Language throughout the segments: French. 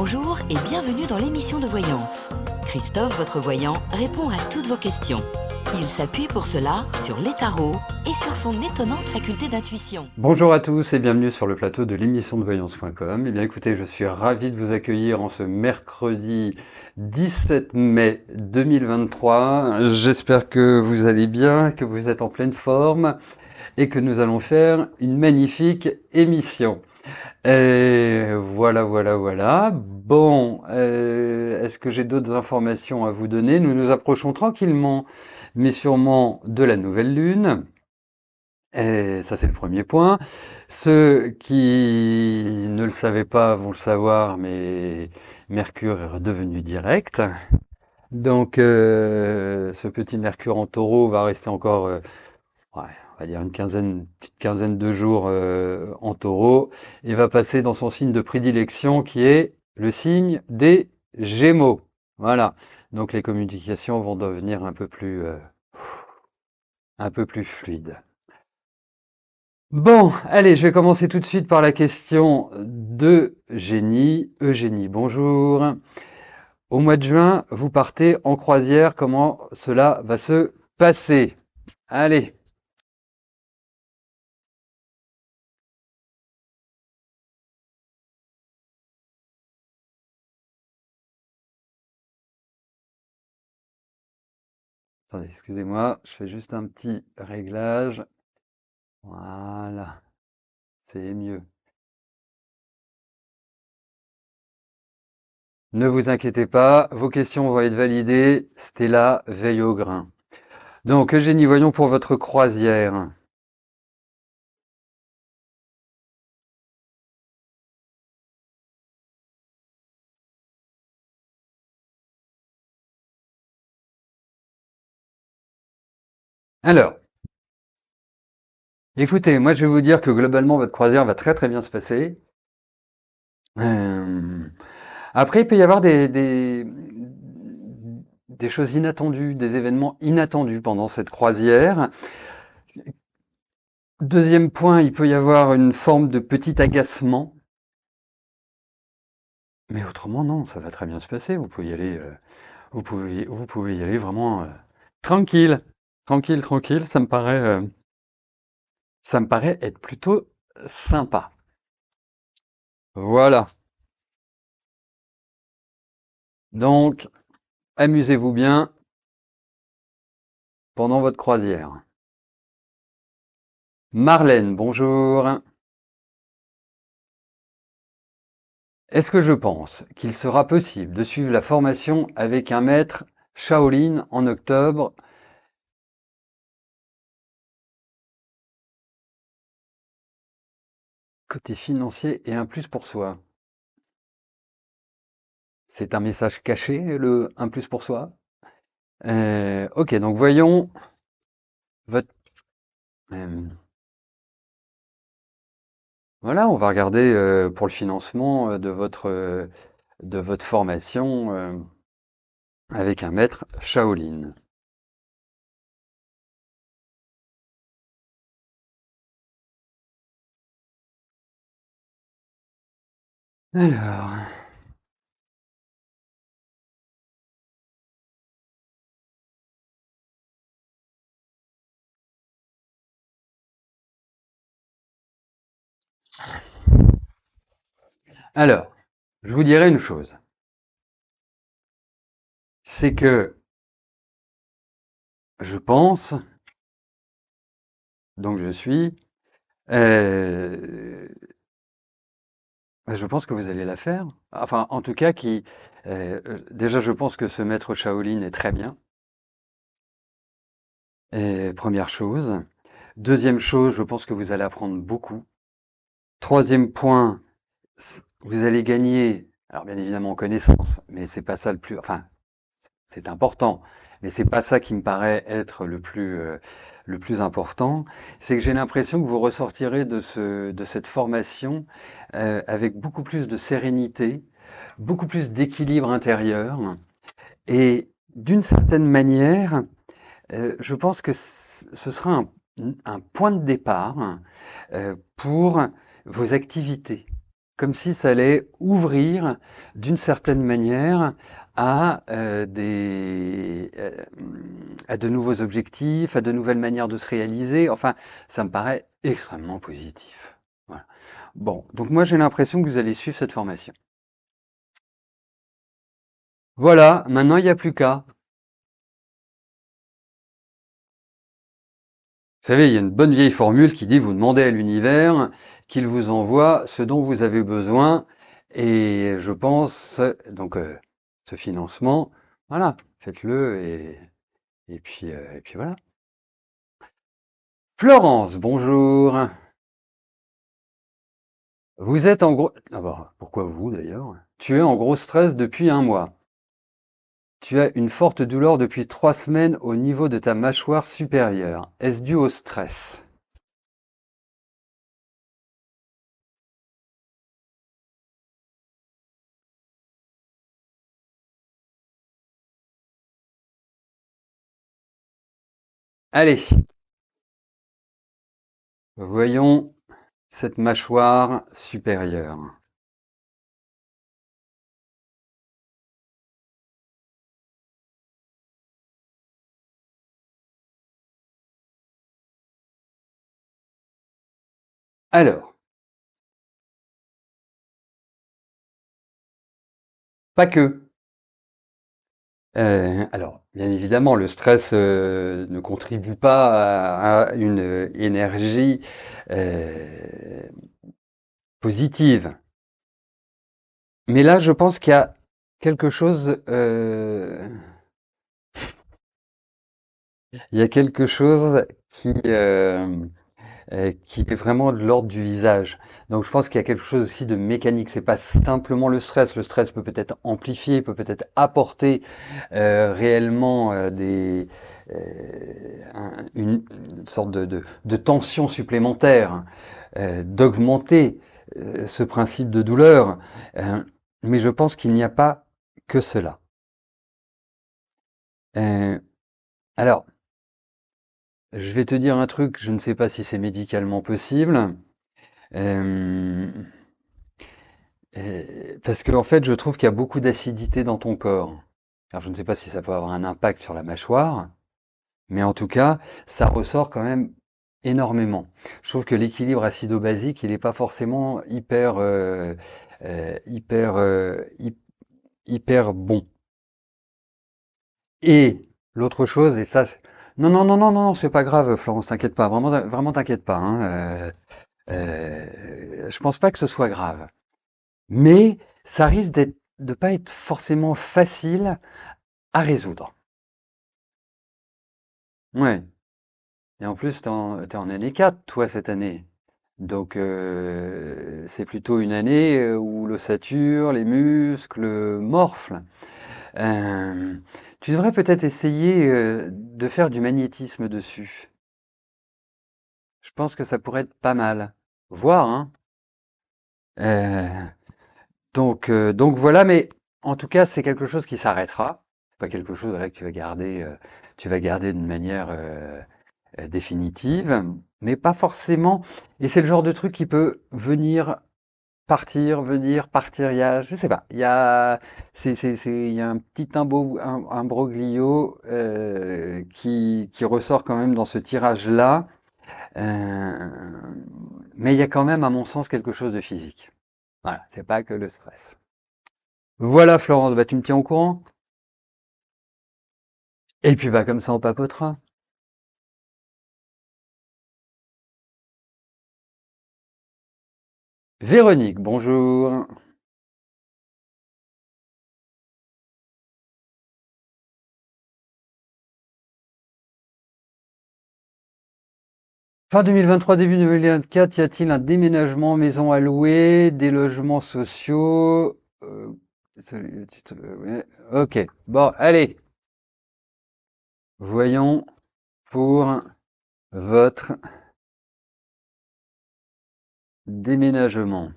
Bonjour et bienvenue dans l'émission de voyance. Christophe, votre voyant, répond à toutes vos questions. Il s'appuie pour cela sur les tarots et sur son étonnante faculté d'intuition. Bonjour à tous et bienvenue sur le plateau de l'émission de voyance.com. Eh bien écoutez, je suis ravi de vous accueillir en ce mercredi 17 mai 2023. J'espère que vous allez bien, que vous êtes en pleine forme et que nous allons faire une magnifique émission. Et voilà. Bon, est-ce que j'ai d'autres informations à vous donner? Nous nous approchons tranquillement, mais sûrement de la nouvelle lune. Et ça, c'est le premier point. Ceux qui ne le savaient pas vont le savoir, mais Mercure est redevenu direct. Donc, ce petit Mercure en Taureau va rester encore, ouais, on va dire petite quinzaine de jours en Taureau, et va passer dans son signe de prédilection, qui est le signe des Gémeaux. Voilà. Donc, les communications vont devenir un peu plus fluides. Bon, allez, je vais commencer tout de suite par la question de Eugénie. Eugénie, bonjour. Au mois de juin, vous partez en croisière. Comment cela va se passer? Allez. Attendez, excusez-moi, je fais juste un petit réglage. Voilà, c'est mieux. Ne vous inquiétez pas, vos questions vont être validées. Stella veille au grain. Donc, Eugénie, voyons pour votre croisière. Alors, écoutez, moi je vais vous dire que globalement votre croisière va très très bien se passer. Euh, Après, il peut y avoir des choses inattendues, des événements inattendus pendant cette croisière. Deuxième point, il peut y avoir une forme de petit agacement. Mais autrement, non, ça va très bien se passer. Vous pouvez y aller, vous pouvez y aller vraiment tranquille, tranquille. Ça me paraît être plutôt sympa. Voilà. Donc, amusez-vous bien pendant votre croisière. Marlène, bonjour. Est-ce que je pense qu'il sera possible de suivre la formation avec un maître Shaolin en octobre? Côté financier et un plus pour soi. C'est un message caché, le un plus pour soi. Ok, donc voyons votre... euh, voilà, on va regarder pour le financement de votre formation avec un maître Shaolin. Alors, alors, je vous dirai une chose, c'est que je pense, donc je suis, euh, je pense que vous allez la faire. Enfin, en tout cas, déjà, je pense que ce maître Shaolin est très bien. Première chose. Deuxième chose, je pense que vous allez apprendre beaucoup. Troisième point, vous allez gagner, alors bien évidemment en connaissance, mais c'est pas ça le plus, enfin, c'est important, mais c'est pas ça qui me paraît être le plus important. C'est que j'ai l'impression que vous ressortirez de cette formation avec beaucoup plus de sérénité, beaucoup plus d'équilibre intérieur, et d'une certaine manière, je pense que ce sera un point de départ pour vos activités. comme si ça allait ouvrir d'une certaine manière à à de nouveaux objectifs, à de nouvelles manières de se réaliser. Enfin, ça me paraît extrêmement positif. Voilà. Bon, donc moi j'ai l'impression que vous allez suivre cette formation. Voilà, maintenant il n'y a plus qu'à. Vous savez, il y a une bonne vieille formule qui dit vous demandez à l'univers qu'il vous envoie ce dont vous avez besoin. Et je pense, donc ce financement, voilà, faites-le et puis voilà. Florence, bonjour. Vous êtes en gros... Ah bah, pourquoi vous d'ailleurs? Tu es en gros stress depuis un mois. Tu as une forte douleur depuis 3 semaines au niveau de ta mâchoire supérieure. Est-ce dû au stress? Allez, voyons cette mâchoire supérieure. Alors, pas que. Alors, bien évidemment, le stress ne contribue pas à une énergie euh, positive. Mais là, je pense qu'il y a quelque chose, il y a quelque chose qui est vraiment de l'ordre du visage. Donc, je pense qu'il y a quelque chose aussi de mécanique. C'est pas simplement le stress. Le stress peut peut-être amplifier, peut peut-être apporter réellement une sorte de tension supplémentaire, d'augmenter ce principe de douleur. Euh, mais je pense qu'il n'y a pas que cela. Euh, alors, je vais te dire un truc, je ne sais pas si c'est médicalement possible, euh, parce que en fait, je trouve qu'il y a beaucoup d'acidité dans ton corps. Alors, je ne sais pas si ça peut avoir un impact sur la mâchoire, mais en tout cas, ça ressort quand même énormément. Je trouve que l'équilibre acido-basique, il n'est pas forcément hyper, hyper bon. Et l'autre chose, et ça, non, non, non, non, non, non, c'est pas grave, Florence, t'inquiète pas, vraiment, vraiment, t'inquiète pas, hein, je pense pas que ce soit grave. Mais ça risque de pas être forcément facile à résoudre. Ouais. Et en plus, t'es en année 4, toi, cette année. Donc, c'est plutôt une année où l'ossature, les muscles morflent. Euh, Tu devrais peut-être essayer de faire du magnétisme dessus. Je pense que ça pourrait être pas mal. Voir, hein. Euh, donc voilà, mais en tout cas, c'est quelque chose qui s'arrêtera. C'est pas quelque chose voilà, que tu vas garder d'une manière définitive, mais pas forcément. Et c'est le genre de truc qui peut venir, partir. Je sais pas, il y a un petit imbroglio qui ressort quand même dans ce tirage-là. Euh, mais il y a quand même, à mon sens, quelque chose de physique. Voilà, c'est pas que le stress. Voilà, Florence, bah, tu me tiens au courant? Et puis, bah, comme ça, on papotera. Véronique, bonjour. Fin 2023, début 2024, y a-t-il un déménagement, maison à louer, des logements sociaux? Ouais, ok, bon, allez, voyons pour votre déménagement.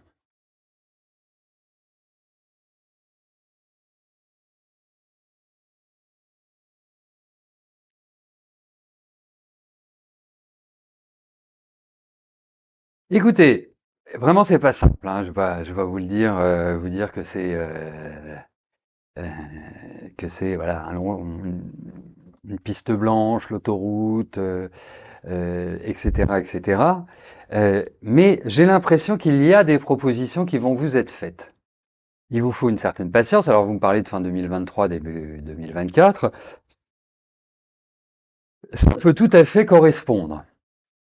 Écoutez, Vraiment, c'est pas simple, hein. Je vais pas vous dire euh, que c'est voilà une piste blanche, l'autoroute, etc., etc. Mais j'ai l'impression qu'il y a des propositions qui vont vous être faites. Il vous faut une certaine patience. Alors, vous me parlez de fin 2023, début 2024. Ça peut tout à fait correspondre.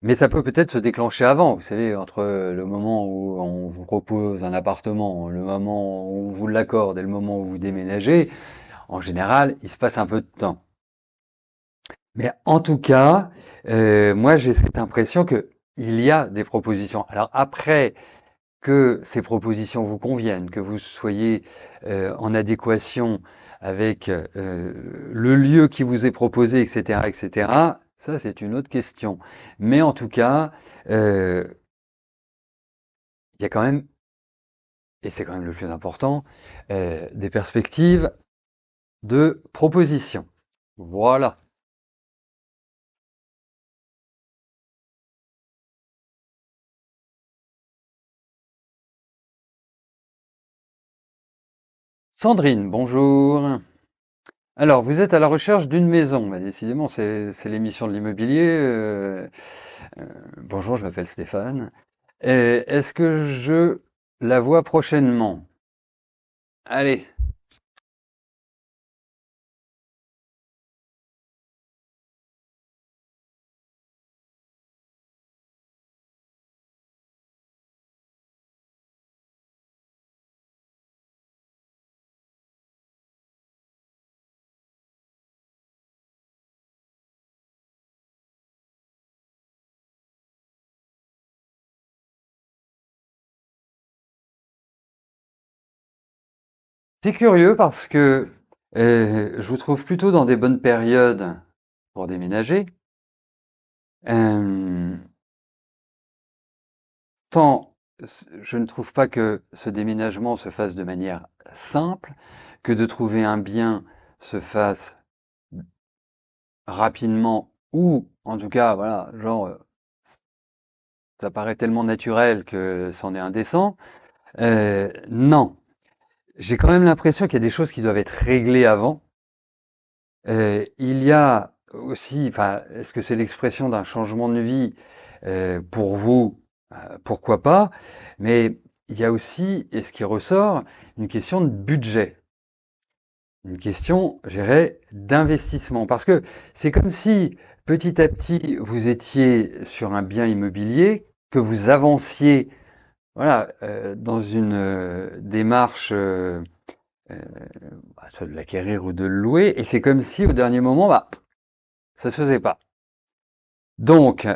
Mais ça peut peut-être se déclencher avant. Vous savez, entre le moment où on vous propose un appartement, le moment où on vous l'accorde et le moment où vous déménagez, en général, il se passe un peu de temps. Mais en tout cas, moi j'ai cette impression que il y a des propositions. Alors après que ces propositions vous conviennent, que vous soyez en adéquation avec le lieu qui vous est proposé, etc., etc., ça c'est une autre question. Mais en tout cas, euh, il y a quand même, et c'est quand même le plus important, des perspectives de proposition. Voilà. Sandrine, bonjour. Alors, vous êtes à la recherche d'une maison. Bah, décidément, c'est l'émission de l'immobilier. Bonjour, je m'appelle Stéphane. Est-ce que je la vois prochainement? Allez, c'est curieux parce que je vous trouve plutôt dans des bonnes périodes pour déménager. Euh, tant je ne trouve pas que ce déménagement se fasse de manière simple, que de trouver un bien se fasse rapidement ou en tout cas, voilà, genre ça paraît tellement naturel que c'en est indécent. Non, j'ai quand même l'impression qu'il y a des choses qui doivent être réglées avant. Il y a aussi, enfin, est-ce que c'est l'expression d'un changement de vie pour vous? Pourquoi pas? Mais il y a aussi, et ce qui ressort, une question de budget, une question, je dirais, d'investissement. Parce que c'est comme si petit à petit vous étiez sur un bien immobilier, que vous avanciez, voilà, dans une démarche euh, soit de l'acquérir ou de le louer, et c'est comme si au dernier moment, bah, ça se faisait pas. Donc,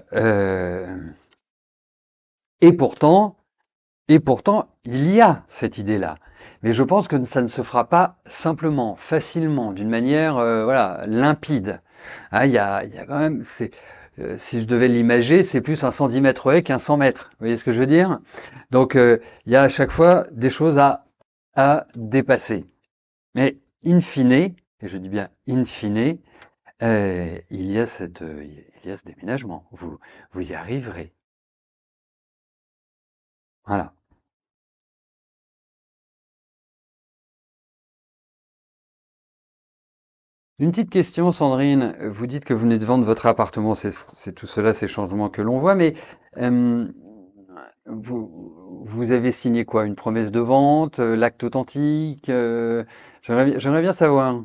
et pourtant, et pourtant, il y a cette idée-là. Mais je pense que ça ne se fera pas simplement, facilement, d'une manière, voilà, limpide. Hein, il y a quand même, si je devais l'imager, c'est plus un 110 mètres haies qu'un 100 mètres. Vous voyez ce que je veux dire? Donc, il y a à chaque fois des choses à dépasser. Mais in fine, et je dis bien in fine, il y a ce déménagement. Vous y arriverez. Voilà. Une petite question, Sandrine. Vous dites que vous venez de vendre votre appartement. C'est tout cela, ces changements que l'on voit. Mais euh, vous avez signé quoi? Une promesse de vente, l'acte authentique? J'aimerais bien savoir.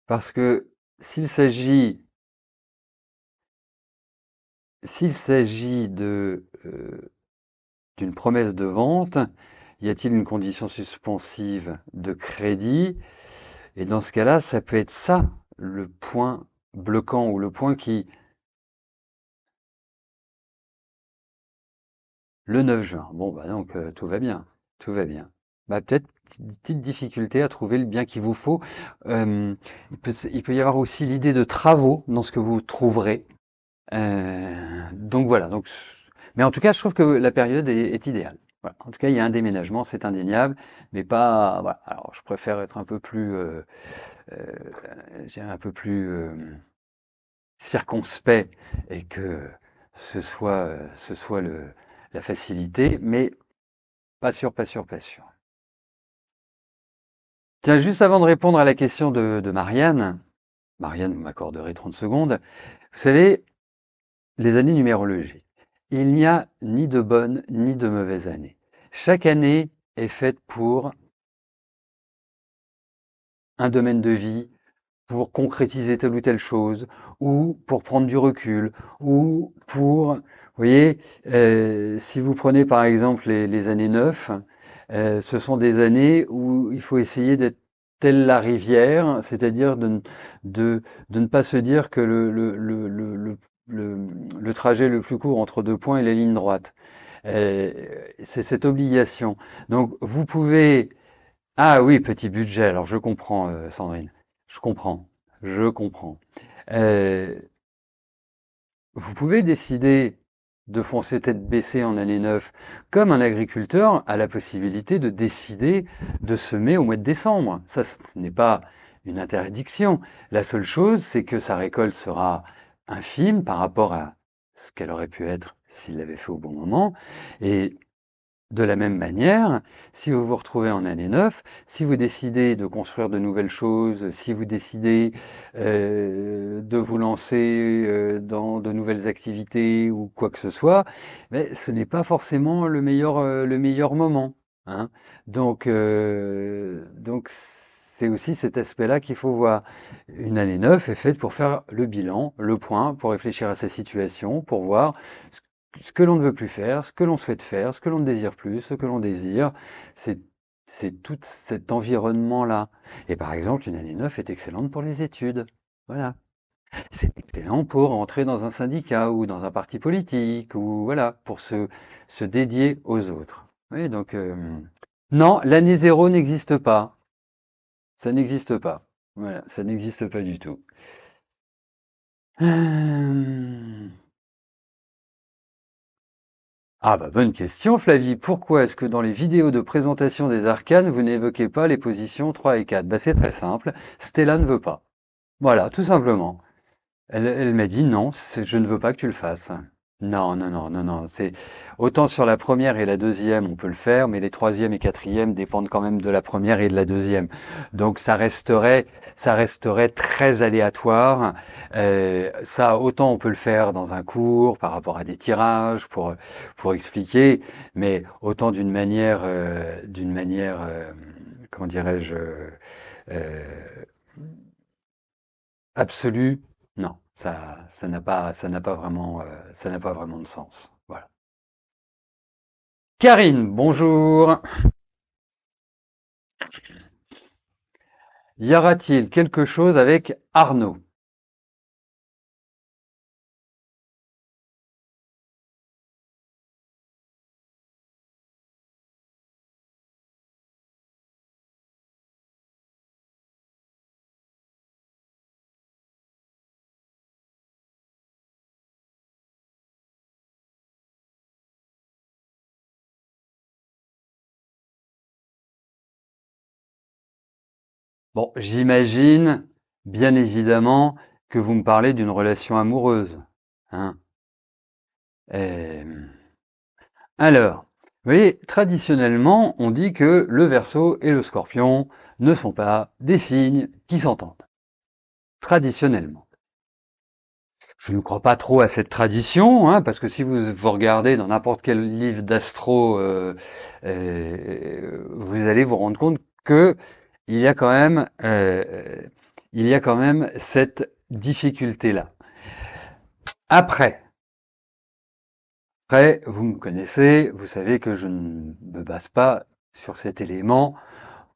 Parce que s'il s'agit s'il s'agit de d'une promesse de vente, y a-t-il une condition suspensive de crédit? Et dans ce cas-là, ça peut être ça le point bloquant ou le point qui, le 9 juin. Bon, bah donc tout va bien, tout va bien. Bah peut-être petite difficulté à trouver le bien qu'il vous faut. Il peut y avoir aussi l'idée de travaux dans ce que vous trouverez. Donc voilà. Donc, mais en tout cas, je trouve que la période est idéale. Voilà. En tout cas, il y a un déménagement, c'est indéniable, mais pas. Voilà. Alors, je préfère être un peu plus, euh, je dirais un peu plus circonspect et que ce soit la facilité, mais pas sûr, pas sûr, pas sûr. Tiens, juste avant de répondre à la question de Marianne, Marianne, vous m'accorderez 30 secondes. Vous savez, les années numérologiques, il n'y a ni de bonnes ni de mauvaises années. Chaque année est faite pour un domaine de vie, pour concrétiser telle ou telle chose, ou pour prendre du recul, ou pour, vous voyez, si vous prenez par exemple les années 9, ce sont des années où il faut essayer d'être telle la rivière, c'est-à-dire de ne pas se dire que le trajet le plus court entre deux points est la ligne droite. Euh, c'est cette obligation. Donc vous pouvez ah oui, petit budget. Alors je comprends, Sandrine. Je comprends. Je comprends. Euh, Vous pouvez décider de foncer tête baissée en année 9, comme un agriculteur a la possibilité de décider de semer au mois de décembre. Ça, ce n'est pas une interdiction. La seule chose, c'est que sa récolte sera infime par rapport à ce qu'elle aurait pu être s'il l'avait fait au bon moment. Et de la même manière, si vous vous retrouvez en année 9, si vous décidez de construire de nouvelles choses, si vous décidez de vous lancer dans de nouvelles activités ou quoi que ce soit, mais ce n'est pas forcément le meilleur moment, hein. Donc c'est aussi cet aspect-là qu'il faut voir. Une année 9 est faite pour faire le bilan, le point, pour réfléchir à sa situation, pour voir ce que l'on ne veut plus faire, ce que l'on souhaite faire, ce que l'on ne désire plus, ce que l'on désire, c'est c'est tout cet environnement-là. Et par exemple, une année 9 est excellente pour les études. Voilà. C'est excellent pour entrer dans un syndicat ou dans un parti politique ou voilà, pour se dédier aux autres. Oui, donc non, l'année zéro n'existe pas. Ça n'existe pas. Voilà, ça n'existe pas du tout. Euh, Ah bah bonne question Flavie, pourquoi est-ce que dans les vidéos de présentation des arcanes, vous n'évoquez pas les positions 3 et 4? Bah c'est très simple, Stella ne veut pas. Voilà, tout simplement. Elle m'a dit non, je ne veux pas que tu le fasses. Non, non, non, non, non. C'est autant sur la première et la deuxième, on peut le faire, mais les troisième et quatrième dépendent quand même de la première et de la deuxième. Donc ça resterait très aléatoire. Ça, autant on peut le faire dans un cours par rapport à des tirages pour expliquer, mais autant d'une manière, comment dirais-je, absolue. Non, ça n'a pas vraiment de sens. Voilà. Karine, bonjour. Y aura-t-il quelque chose avec Arnaud? Bon, j'imagine, bien évidemment, que vous me parlez d'une relation amoureuse, hein. Euh, Alors, vous voyez, traditionnellement, on dit que le Verseau et le Scorpion ne sont pas des signes qui s'entendent. Traditionnellement. Je ne crois pas trop à cette tradition, hein, parce que si vous regardez dans n'importe quel livre d'astro, vous allez vous rendre compte que il y a quand même, il y a quand même cette difficulté-là. Après, après, vous me connaissez, vous savez que je ne me base pas sur cet élément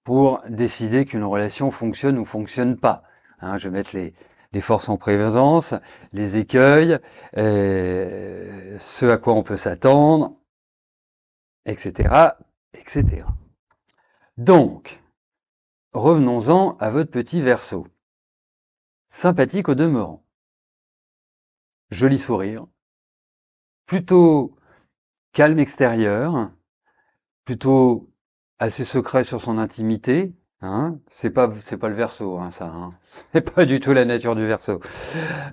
pour décider qu'une relation fonctionne ou fonctionne pas. Hein, je vais mettre les forces en présence, les écueils, ce à quoi on peut s'attendre, etc., etc. Donc, revenons-en à votre petit Verseau. Sympathique au demeurant. Joli sourire. Plutôt calme extérieur. plutôt assez secret sur son intimité, hein. C'est pas le Verseau, hein, ça, hein. C'est pas du tout la nature du Verseau.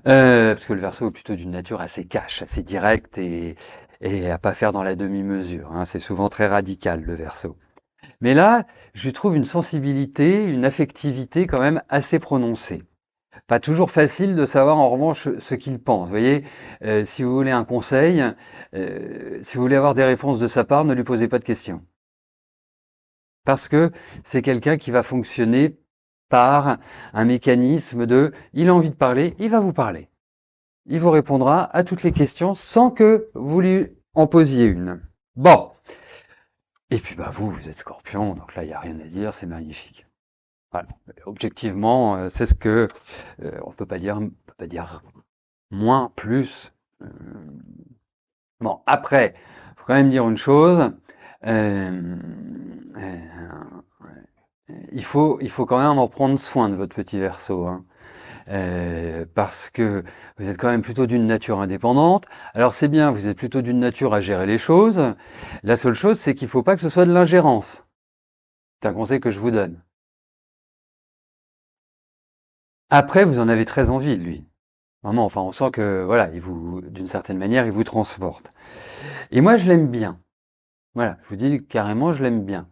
Parce que le Verseau est plutôt d'une nature assez cash, assez directe et à pas faire dans la demi-mesure, hein. C'est souvent très radical, le Verseau. Mais là, je lui trouve une sensibilité, une affectivité quand même assez prononcée. Pas toujours facile de savoir en revanche ce qu'il pense. Vous voyez, si vous voulez un conseil, si vous voulez avoir des réponses de sa part, ne lui posez pas de questions. Parce que c'est quelqu'un qui va fonctionner par un mécanisme de il a envie de parler, il va vous parler. Il vous répondra à toutes les questions sans que vous lui en posiez une. Bon. Et puis bah vous êtes Scorpion, donc là il n'y a rien à dire, c'est magnifique. Voilà. Objectivement, c'est ce que on peut pas dire moins, plus. Euh, bon, après, faut quand même dire une chose. euh, il faut quand même en prendre soin de votre petit Verseau, hein. Parce que vous êtes quand même plutôt d'une nature indépendante. Alors c'est bien, vous êtes plutôt d'une nature à gérer les choses. La seule chose, c'est qu'il ne faut pas que ce soit de l'ingérence. C'est un conseil que je vous donne. Après, vous en avez très envie de lui. Vraiment, enfin, on sent que, voilà, d'une certaine manière, il vous transporte. Et moi, je l'aime bien. Voilà, je vous dis carrément, je l'aime bien.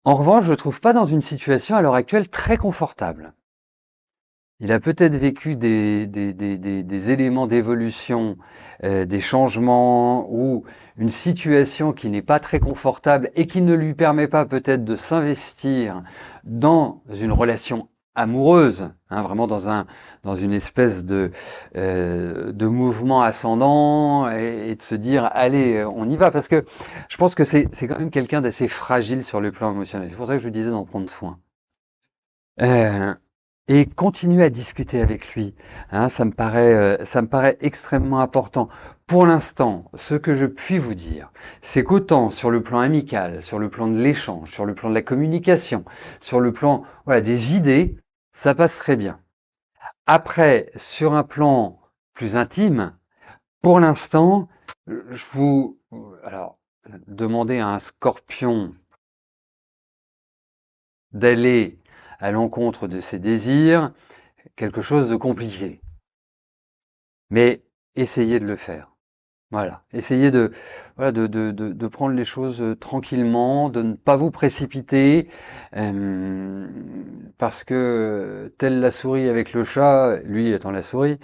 En revanche, je ne le trouve pas dans une situation à l'heure actuelle très confortable. Il a peut-être vécu des éléments d'évolution, des changements ou une situation qui n'est pas très confortable et qui ne lui permet pas peut-être de s'investir dans une relation amoureuse, hein, vraiment dans une espèce de mouvement ascendant et de se dire allez, on y va, parce que je pense que c'est quand même quelqu'un d'assez fragile sur le plan émotionnel. C'est pour ça que je vous disais d'en prendre soin. Euh, et continuer à discuter avec lui, hein, ça me paraît extrêmement important. Pour l'instant, ce que je puis vous dire, c'est qu'autant sur le plan amical, sur le plan de l'échange, sur le plan de la communication, sur le plan, voilà, des idées, ça passe très bien. Après, sur un plan plus intime, pour l'instant, je vous, alors, demander à un Scorpion d'aller à l'encontre de ses désirs, quelque chose de compliqué. Mais essayez de le faire. Voilà. Essayez voilà, de prendre les choses tranquillement, de ne pas vous précipiter, euh, parce que telle la souris avec le chat, lui étant la souris,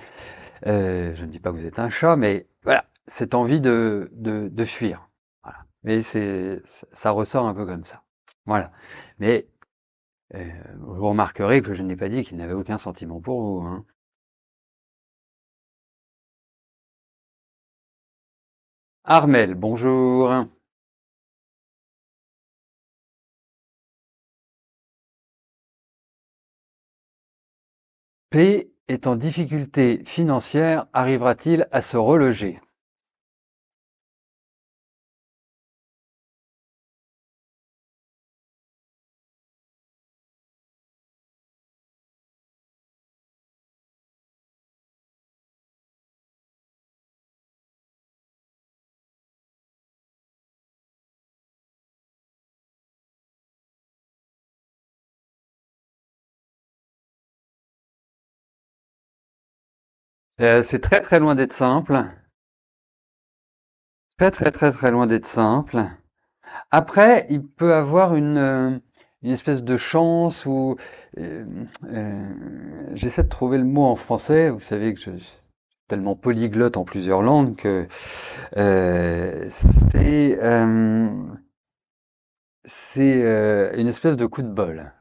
je ne dis pas que vous êtes un chat, mais voilà, cette envie de fuir. Voilà. Mais ça ressort un peu comme ça. Voilà. Mais vous remarquerez que je n'ai pas dit qu'il n'avait aucun sentiment pour vous, hein. Armel, bonjour. P est en difficulté financière, arrivera-t-il à se reloger? C'est très très loin d'être simple. Très très très très loin d'être simple. Après, il peut avoir une espèce de chance où euh, j'essaie de trouver le mot en français. Vous savez que je suis tellement polyglotte en plusieurs langues que c'est une espèce de coup de bol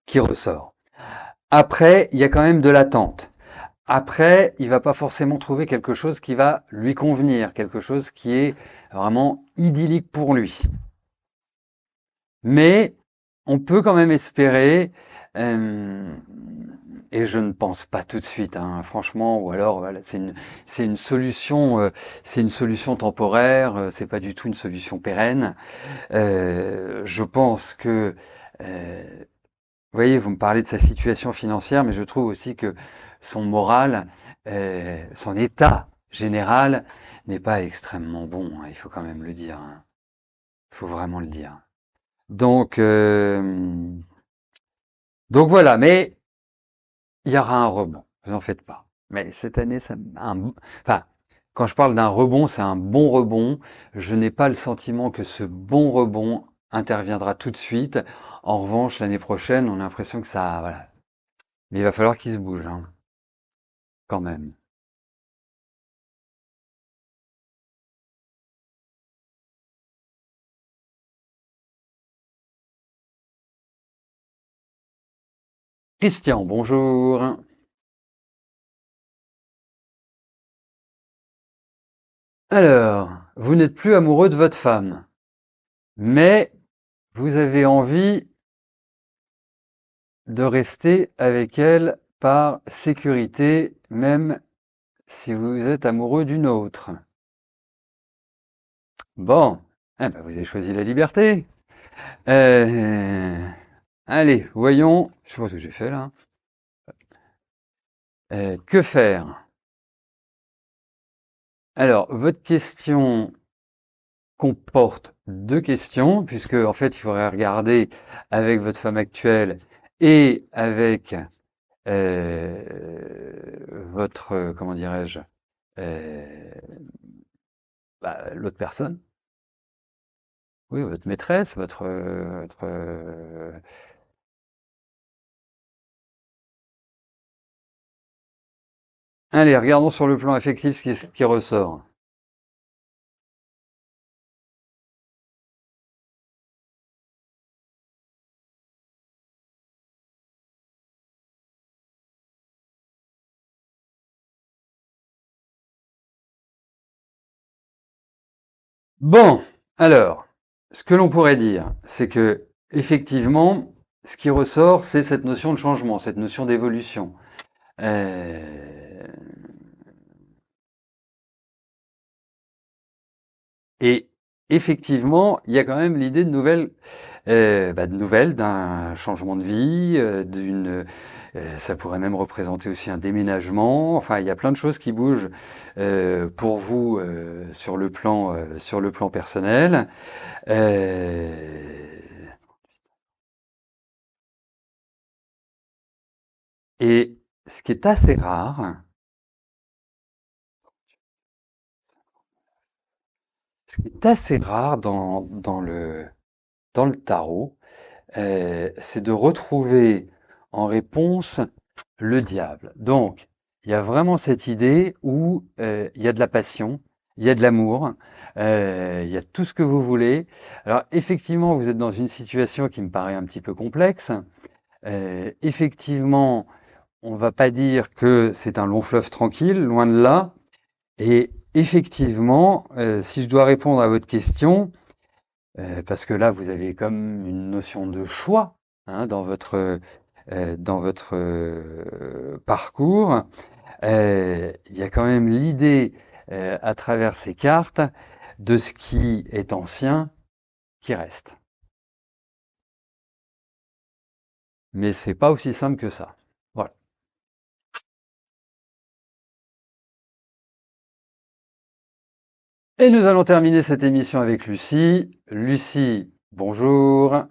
qui ressort. Après, il y a quand même de l'attente. Après, il va pas forcément trouver quelque chose qui va lui convenir, quelque chose qui est vraiment idyllique pour lui. Mais on peut quand même espérer, euh, et je ne pense pas tout de suite, hein, franchement, ou alors voilà, c'est une solution temporaire, c'est pas du tout une solution pérenne. Je pense que vous voyez, vous me parlez de sa situation financière, mais je trouve aussi que son moral, son état général n'est pas extrêmement bon, hein, il faut quand même le dire, hein. Il faut vraiment le dire. Donc, donc voilà, mais il y aura un rebond, vous en faites pas. Mais cette année, enfin, quand je parle d'un rebond, c'est un bon rebond. Je n'ai pas le sentiment que ce bon rebond interviendra tout de suite. En revanche, l'année prochaine, on a l'impression que ça, voilà. Mais il va falloir qu'il se bouge, hein, quand même. Christian, bonjour. Alors, vous n'êtes plus amoureux de votre femme, mais vous avez envie de rester avec elle par sécurité, même si vous êtes amoureux d'une autre. Bon, eh ben vous avez choisi la liberté. Euh, allez, voyons. Je sais pas ce que j'ai fait là. Que faire? Alors, votre question comporte deux questions, puisque en fait, il faudrait regarder avec votre femme actuelle et avec votre, comment dirais-je, euh, l'autre personne. Oui, votre maîtresse, Allez, regardons sur le plan affectif ce qui ressort. Bon, alors, ce que l'on pourrait dire, c'est que effectivement, ce qui ressort, c'est cette notion de changement, cette notion d'évolution. Euh, et effectivement, il y a quand même l'idée de nouvelles, d'un changement de vie, ça pourrait même représenter aussi un déménagement. Enfin, il y a plein de choses qui bougent pour vous sur le plan personnel. Euh, et ce qui est assez rare, ce qui est assez rare dans le tarot, c'est de retrouver en réponse le diable. Donc, il y a vraiment cette idée où il y a de la passion, il y a de l'amour, il y a tout ce que vous voulez. Alors, effectivement, vous êtes dans une situation qui me paraît un petit peu complexe. Effectivement, on va pas dire que c'est un long fleuve tranquille, loin de là. Et effectivement, si je dois répondre à votre question, parce que là, vous avez comme une notion de choix hein, dans votre parcours. Il y a quand même l'idée, à travers ces cartes, de ce qui est ancien qui reste. Mais c'est pas aussi simple que ça. Voilà. Et nous allons terminer cette émission avec Lucie. Lucie, bonjour.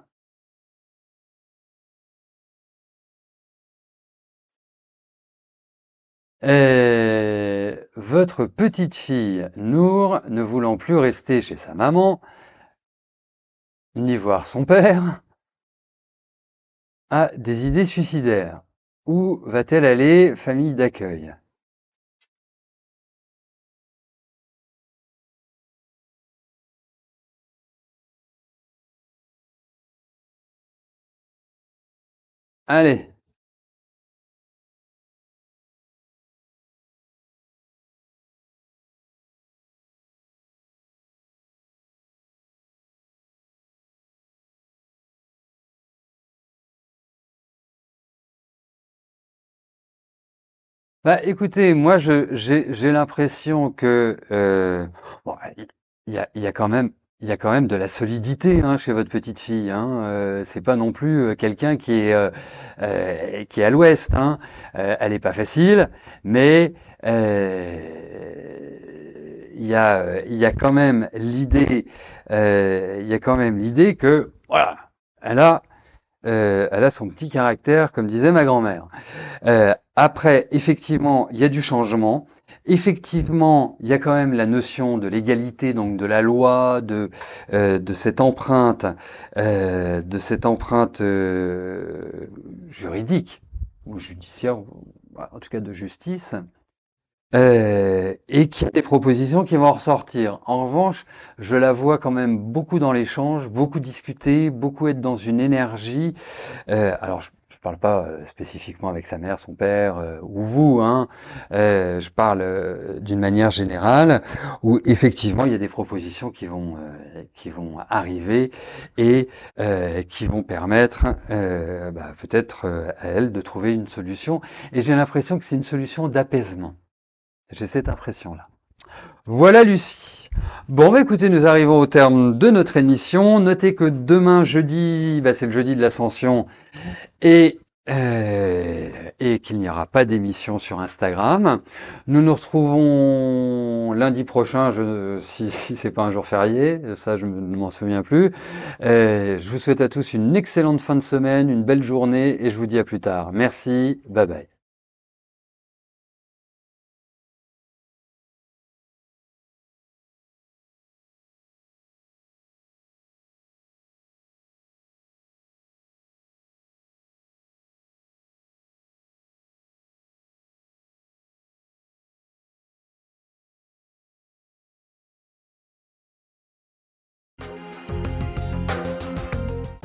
Votre petite fille, Nour, ne voulant plus rester chez sa maman, ni voir son père, a des idées suicidaires. Où va-t-elle aller, famille d'accueil? Allez. Bah, écoutez, j'ai l'impression que bon, il y a quand même il y a quand même de la solidité hein, chez votre petite fille. Hein. C'est pas non plus quelqu'un qui est à l'ouest. Hein. Elle est pas facile, mais il y a quand même l'idée que voilà, elle a elle a son petit caractère, comme disait ma grand-mère. Après, effectivement, il y a du changement. Effectivement, il y a quand même la notion de l'égalité, donc de la loi, de cette empreinte juridique ou judiciaire, en tout cas de justice, et qu'il y a des propositions qui vont en ressortir. En revanche, je la vois quand même beaucoup dans l'échange, beaucoup discuter, beaucoup être dans une énergie. Alors, je parle pas spécifiquement avec sa mère, son père ou vous, hein. Je parle d'une manière générale où effectivement il y a des propositions qui vont arriver et qui vont permettre peut-être à elle de trouver une solution. Et j'ai l'impression que c'est une solution d'apaisement. J'ai cette impression-là. Voilà Lucie. Bon bah écoutez, nous arrivons au terme de notre émission. Notez que demain jeudi, c'est le jeudi de l'Ascension et, et qu'il n'y aura pas d'émission sur Instagram. Nous nous retrouvons lundi prochain, si c'est pas un jour férié, ça je ne m'en souviens plus. Je vous souhaite à tous une excellente fin de semaine, une belle journée et je vous dis à plus tard. Merci, bye bye.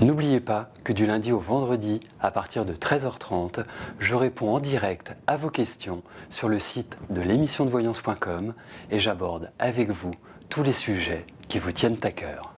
N'oubliez pas que du lundi au vendredi, à partir de 13h30, je réponds en direct à vos questions sur le site de l'émissiondevoyance.com et j'aborde avec vous tous les sujets qui vous tiennent à cœur.